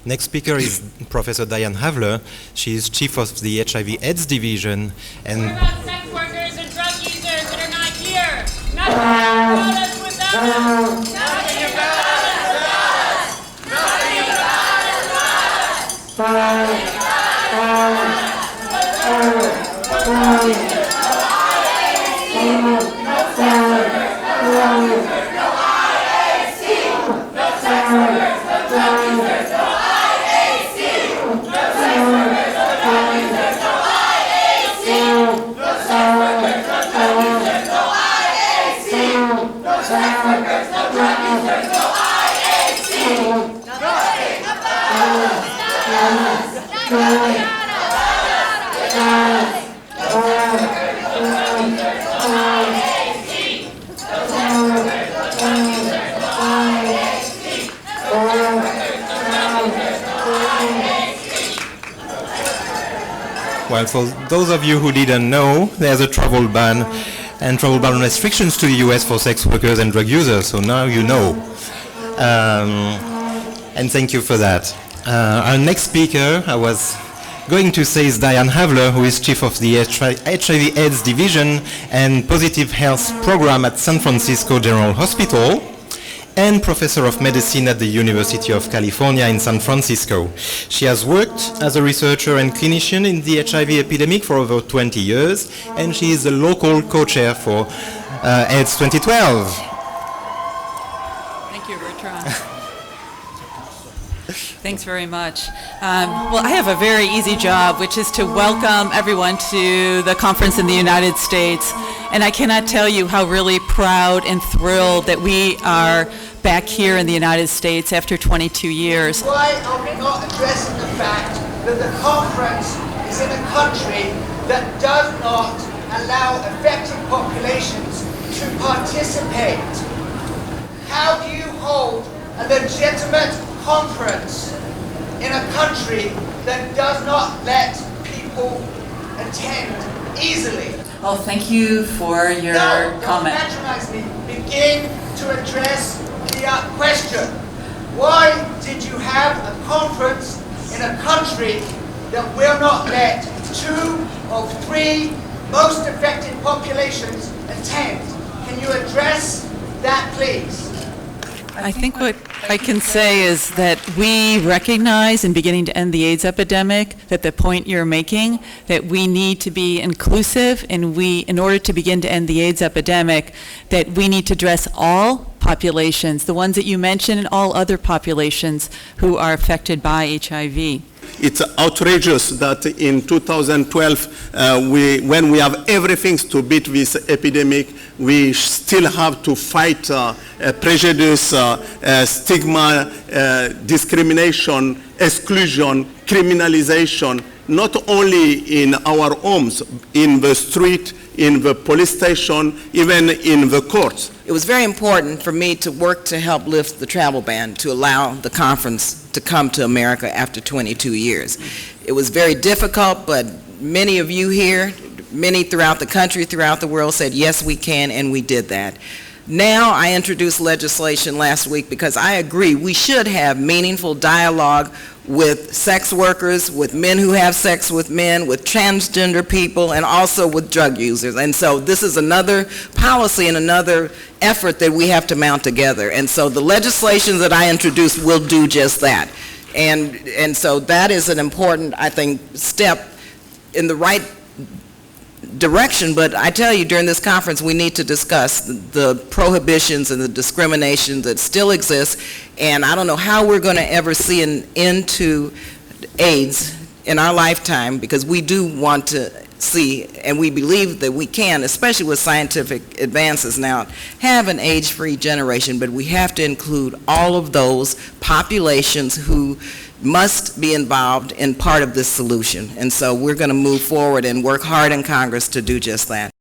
Next speaker is Professor Diane Havler. She is chief of the HIV/AIDS division. And what about sex workers and drug users that are not here? Nothing about us without us. Nothing about us without us. Nothing about us without us. Well, for those of you who didn't know, there's a travel ban and travel ban restrictions to the US for sex workers and drug users, so now you know. And thank you for that. Our next speaker, I was going to say, is Diane Havler, who is chief of the HIV/AIDS division and positive health program at San Francisco General Hospital, and professor of medicine at the University of California in San Francisco. She has worked as a researcher and clinician in the HIV epidemic for over 20 years, and she is the local co-chair for AIDS 2012. Thank you, Bertrand. Thanks very much. Well, I have a very easy job, which is to welcome everyone to the conference in the United States. And I cannot tell you how really proud and thrilled that we are back here in the United States after 22 years. Why are we not addressing the fact that the conference is in a country that does not allow affected populations to participate? How do you hold a legitimate conference in a country that does not let people attend easily? Oh, thank you for your comment. Don't patronize me. Begin to address the question. Why did you have a conference in a country that will not let 2 of 3 most affected populations attend? Can you address that, please? I think what I can say is that we recognize in beginning to end the AIDS epidemic that the point you're making, that we need to be inclusive, and in order to begin to end the AIDS epidemic, that we need to address all populations, the ones that you mentioned and all other populations who are affected by HIV. It's outrageous that in 2012, when we have everything to beat this epidemic, we still have to fight prejudice, stigma, discrimination, exclusion, criminalization, not only in our homes, in the street, in the police station, even in the courts. It was very important for me to work to help lift the travel ban, to allow the conference to come to America after 22 years. It was very difficult, but many of you here, many throughout the country, throughout the world said, yes, we can, and we did that. Now I introduced legislation last week because I agree we should have meaningful dialogue with sex workers, with men who have sex with men, with transgender people, and also with drug users. And so this is another policy and another effort that we have to mount together. And so the legislation that I introduced will do just that. And so that is an important, I think, step in the right direction, but I tell you, during this conference, we need to discuss the prohibitions and the discrimination that still exists, and I don't know how we're going to ever see an end to AIDS in our lifetime, because we do want to see, and we believe that we can, especially with scientific advances now, have an AIDS-free generation, but we have to include all of those populations who must be involved in part of this solution. And so we're going to move forward and work hard in Congress to do just that.